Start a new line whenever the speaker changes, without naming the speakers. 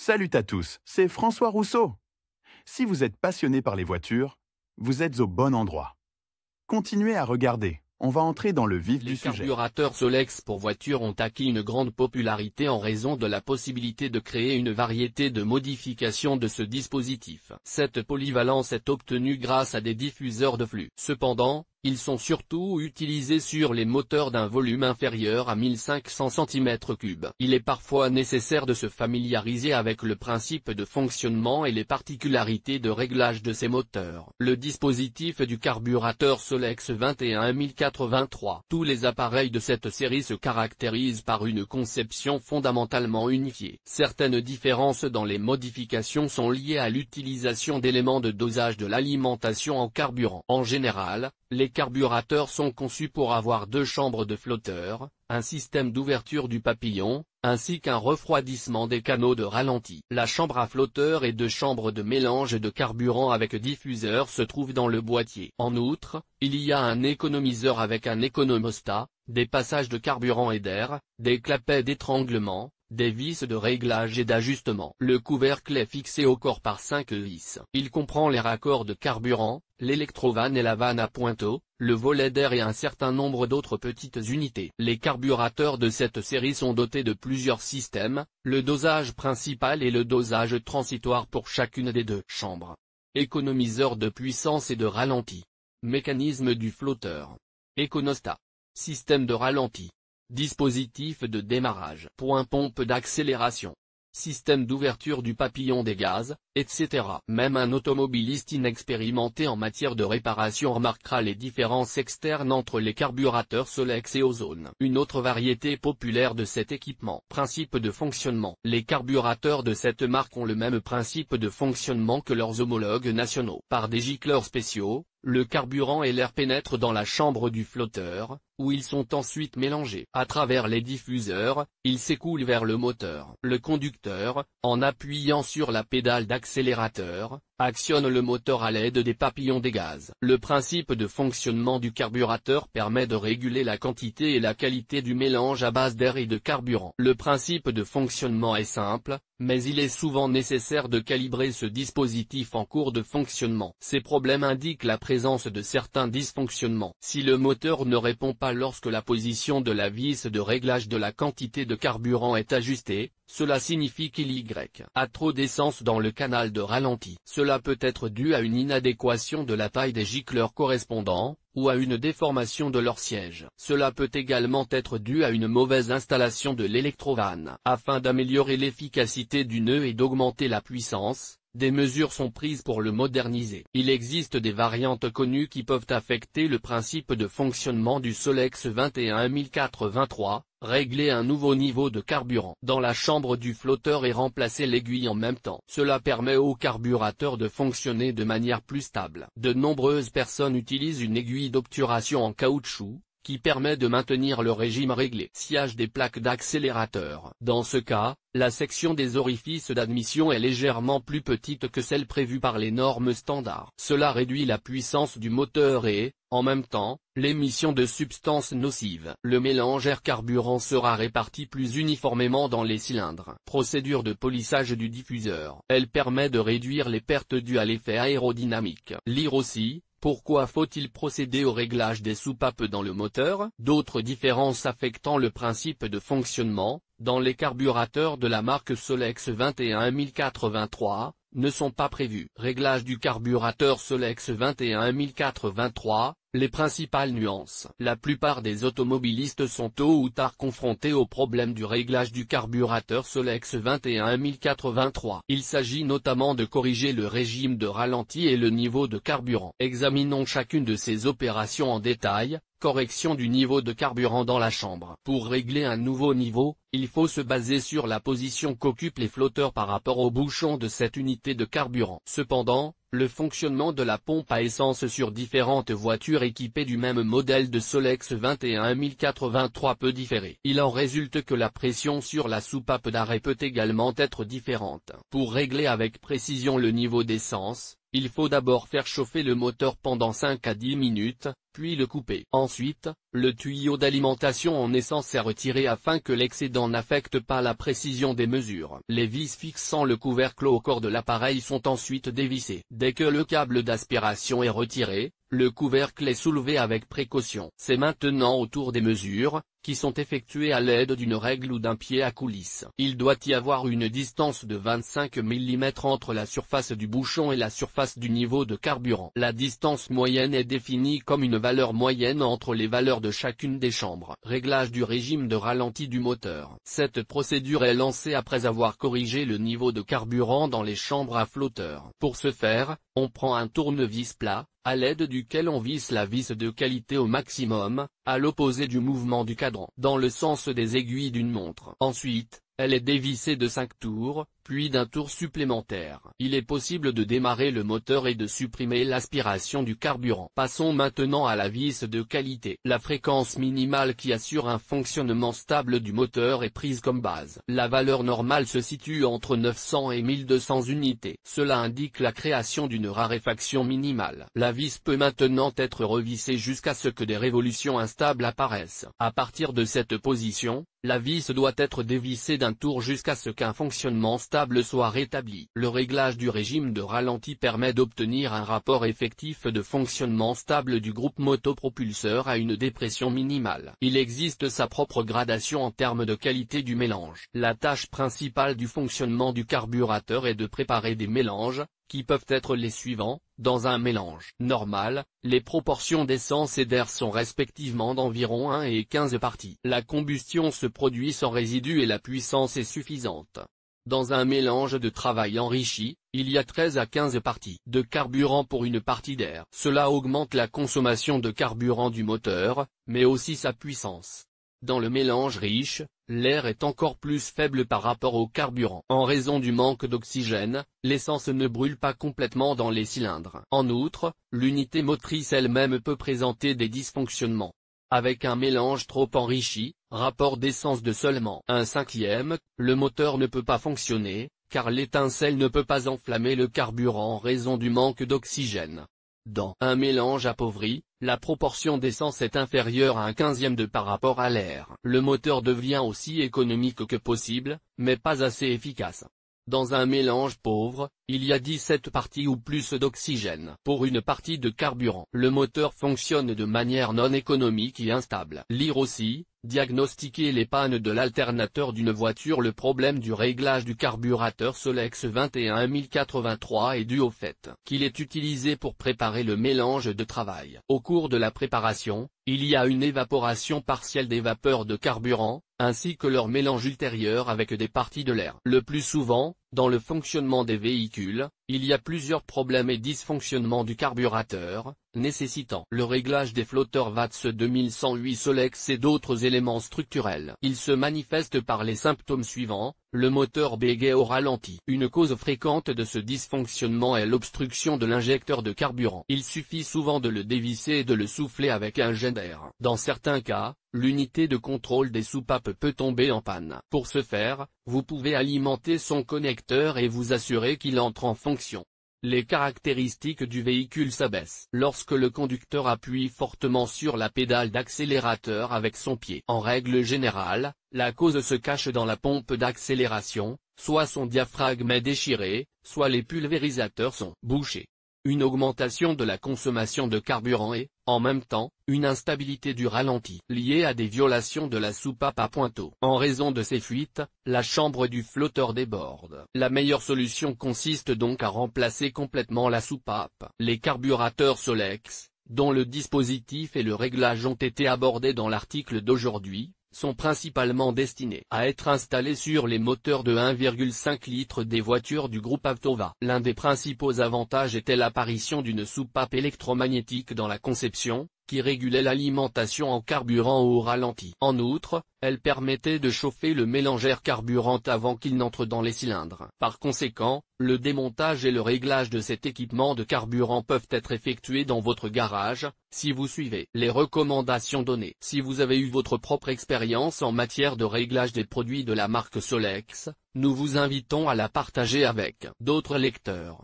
Salut à tous, c'est François Rousseau. Si vous êtes passionné par les voitures, vous êtes au bon endroit. Continuez à regarder, on va entrer dans le vif du sujet.
Les carburateurs Solex pour voitures ont acquis une grande popularité en raison de la possibilité de créer une variété de modifications de ce dispositif. Cette polyvalence est obtenue grâce à des diffuseurs de flux. Cependant, ils sont surtout utilisés sur les moteurs d'un volume inférieur à 1500 cm3. Il est parfois nécessaire de se familiariser avec le principe de fonctionnement et les particularités de réglage de ces moteurs. Le dispositif du carburateur Solex 21083. Tous les appareils de cette série se caractérisent par une conception fondamentalement unifiée. Certaines différences dans les modifications sont liées à l'utilisation d'éléments de dosage de l'alimentation en carburant. En général, les carburateurs sont conçus pour avoir deux chambres de flotteur, un système d'ouverture du papillon, ainsi qu'un refroidissement des canaux de ralenti. La chambre à flotteur et deux chambres de mélange de carburant avec diffuseur se trouvent dans le boîtier. En outre, il y a un économiseur avec un économostat, des passages de carburant et d'air, des clapets d'étranglement, des vis de réglage et d'ajustement. Le couvercle est fixé au corps par 5 vis. Il comprend les raccords de carburant, l'électrovanne et la vanne à pointeau, le volet d'air et un certain nombre d'autres petites unités. Les carburateurs de cette série sont dotés de plusieurs systèmes, le dosage principal et le dosage transitoire pour chacune des deux chambres. Économiseur de puissance et de ralenti. Mécanisme du flotteur. Éconostat. Système de ralenti. Dispositif de démarrage. Point pompe d'accélération. Système d'ouverture du papillon des gaz, etc. Même un automobiliste inexpérimenté en matière de réparation remarquera les différences externes entre les carburateurs Solex et Ozone. Une autre variété populaire de cet équipement. Principe de fonctionnement. Les carburateurs de cette marque ont le même principe de fonctionnement que leurs homologues nationaux. Par des gicleurs spéciaux, le carburant et l'air pénètrent dans la chambre du flotteur, où ils sont ensuite mélangés. À travers les diffuseurs, ils s'écoulent vers le moteur. Le conducteur, en appuyant sur la pédale d'accélérateur, actionne le moteur à l'aide des papillons des gaz. Le principe de fonctionnement du carburateur permet de réguler la quantité et la qualité du mélange à base d'air et de carburant. Le principe de fonctionnement est simple, mais il est souvent nécessaire de calibrer ce dispositif en cours de fonctionnement. Ces problèmes indiquent la présence de certains dysfonctionnements. Si le moteur ne répond pas lorsque la position de la vis de réglage de la quantité de carburant est ajustée, cela signifie qu'il y a trop d'essence dans le canal de ralenti. Cela peut être dû à une inadéquation de la taille des gicleurs correspondants, ou à une déformation de leur siège. Cela peut également être dû à une mauvaise installation de l'électrovanne. Afin d'améliorer l'efficacité du nœud et d'augmenter la puissance, des mesures sont prises pour le moderniser. Il existe des variantes connues qui peuvent affecter le principe de fonctionnement du Solex 21083, régler un nouveau niveau de carburant dans la chambre du flotteur et remplacer l'aiguille en même temps. Cela permet au carburateur de fonctionner de manière plus stable. De nombreuses personnes utilisent une aiguille d'obturation en caoutchouc, qui permet de maintenir le régime réglé. Sciage des plaques d'accélérateur. Dans ce cas, la section des orifices d'admission est légèrement plus petite que celle prévue par les normes standards. Cela réduit la puissance du moteur et, en même temps, l'émission de substances nocives. Le mélange air-carburant sera réparti plus uniformément dans les cylindres. Procédure de polissage du diffuseur. Elle permet de réduire les pertes dues à l'effet aérodynamique. Lire aussi. Pourquoi faut-il procéder au réglage des soupapes dans le moteur? D'autres différences affectant le principe de fonctionnement, dans les carburateurs de la marque Solex 21083, ne sont pas prévus. Réglage du carburateur Solex 21083. Les principales nuances. La plupart des automobilistes sont tôt ou tard confrontés au problème du réglage du carburateur Solex 21083. Il s'agit notamment de corriger le régime de ralenti et le niveau de carburant. Examinons chacune de ces opérations en détail. Correction du niveau de carburant dans la chambre. Pour régler un nouveau niveau, il faut se baser sur la position qu'occupent les flotteurs par rapport au bouchon de cette unité de carburant. Cependant, le fonctionnement de la pompe à essence sur différentes voitures équipées du même modèle de Solex 21083 peut différer. Il en résulte que la pression sur la soupape d'arrêt peut également être différente. Pour régler avec précision le niveau d'essence, il faut d'abord faire chauffer le moteur pendant 5 à 10 minutes, puis le couper. Ensuite, le tuyau d'alimentation en essence est retiré afin que l'excédent n'affecte pas la précision des mesures. Les vis fixant le couvercle au corps de l'appareil sont ensuite dévissées. Dès que le câble d'aspiration est retiré, le couvercle est soulevé avec précaution. C'est maintenant au tour des mesures, qui sont effectuées à l'aide d'une règle ou d'un pied à coulisse. Il doit y avoir une distance de 25 mm entre la surface du bouchon et la surface du niveau de carburant. La distance moyenne est définie comme une valeur moyenne entre les valeurs de chacune des chambres. Réglage du régime de ralenti du moteur. Cette procédure est lancée après avoir corrigé le niveau de carburant dans les chambres à flotteur. Pour ce faire, on prend un tournevis plat, à l'aide duquel on visse la vis de qualité au maximum, à l'opposé du mouvement du cadran, dans le sens des aiguilles d'une montre. Ensuite, elle est dévissée de 5 tours, puis d'un tour supplémentaire. Il est possible de démarrer le moteur et de supprimer l'aspiration du carburant. Passons maintenant à la vis de qualité. La fréquence minimale qui assure un fonctionnement stable du moteur est prise comme base. La valeur normale se situe entre 900 et 1200 unités. Cela indique la création d'une raréfaction minimale. La vis peut maintenant être revissée jusqu'à ce que des révolutions instables apparaissent. À partir de cette position, la vis doit être dévissée d'un tour jusqu'à ce qu'un fonctionnement stable soit rétabli. Le réglage du régime de ralenti permet d'obtenir un rapport effectif de fonctionnement stable du groupe motopropulseur à une dépression minimale. Il existe sa propre gradation en termes de qualité du mélange. La tâche principale du fonctionnement du carburateur est de préparer des mélanges, qui peuvent être les suivants. Dans un mélange normal, les proportions d'essence et d'air sont respectivement d'environ 1 et 15 parties. La combustion se produit sans résidus et la puissance est suffisante. Dans un mélange de travail enrichi, il y a 13 à 15 parties de carburant pour une partie d'air. Cela augmente la consommation de carburant du moteur, mais aussi sa puissance. Dans le mélange riche, l'air est encore plus faible par rapport au carburant. En raison du manque d'oxygène, l'essence ne brûle pas complètement dans les cylindres. En outre, l'unité motrice elle-même peut présenter des dysfonctionnements. Avec un mélange trop enrichi, rapport d'essence de seulement 1/5, le moteur ne peut pas fonctionner, car l'étincelle ne peut pas enflammer le carburant en raison du manque d'oxygène. Dans un mélange appauvri, la proportion d'essence est inférieure à 1/15 de par rapport à l'air. Le moteur devient aussi économique que possible, mais pas assez efficace. Dans un mélange pauvre, il y a 17 parties ou plus d'oxygène pour une partie de carburant. Le moteur fonctionne de manière non économique et instable. Lire aussi, diagnostiquer les pannes de l'alternateur d'une voiture. Le problème du réglage du carburateur Solex 21083 est dû au fait qu'il est utilisé pour préparer le mélange de travail. Au cours de la préparation, il y a une évaporation partielle des vapeurs de carburant, ainsi que leur mélange ultérieur avec des parties de l'air. Le plus souvent, dans le fonctionnement des véhicules, il y a plusieurs problèmes et dysfonctionnements du carburateur, nécessitant le réglage des flotteurs VATS 2108 Solex et d'autres éléments structurels. Ils se manifestent par les symptômes suivants. Le moteur bégaie au ralenti. Une cause fréquente de ce dysfonctionnement est l'obstruction de l'injecteur de carburant. Il suffit souvent de le dévisser et de le souffler avec un jet d'air. Dans certains cas, l'unité de contrôle des soupapes peut tomber en panne. Pour ce faire, vous pouvez alimenter son connecteur et vous assurer qu'il entre en fonction. Les caractéristiques du véhicule s'abaissent lorsque le conducteur appuie fortement sur la pédale d'accélérateur avec son pied. En règle générale, la cause se cache dans la pompe d'accélération, soit son diaphragme est déchiré, soit les pulvérisateurs sont bouchés. Une augmentation de la consommation de carburant et, en même temps, une instabilité du ralenti liée à des violations de la soupape à pointeau. En raison de ces fuites, la chambre du flotteur déborde. La meilleure solution consiste donc à remplacer complètement la soupape. Les carburateurs Solex, dont le dispositif et le réglage ont été abordés dans l'article d'aujourd'hui, sont principalement destinés à être installés sur les moteurs de 1,5 litres des voitures du groupe Avtova. L'un des principaux avantages était l'apparition d'une soupape électromagnétique dans la conception, qui régulait l'alimentation en carburant au ralenti. En outre, elle permettait de chauffer le mélangeur carburant avant qu'il n'entre dans les cylindres. Par conséquent, le démontage et le réglage de cet équipement de carburant peuvent être effectués dans votre garage, si vous suivez les recommandations données. Si vous avez eu votre propre expérience en matière de réglage des produits de la marque Solex, nous vous invitons à la partager avec d'autres lecteurs.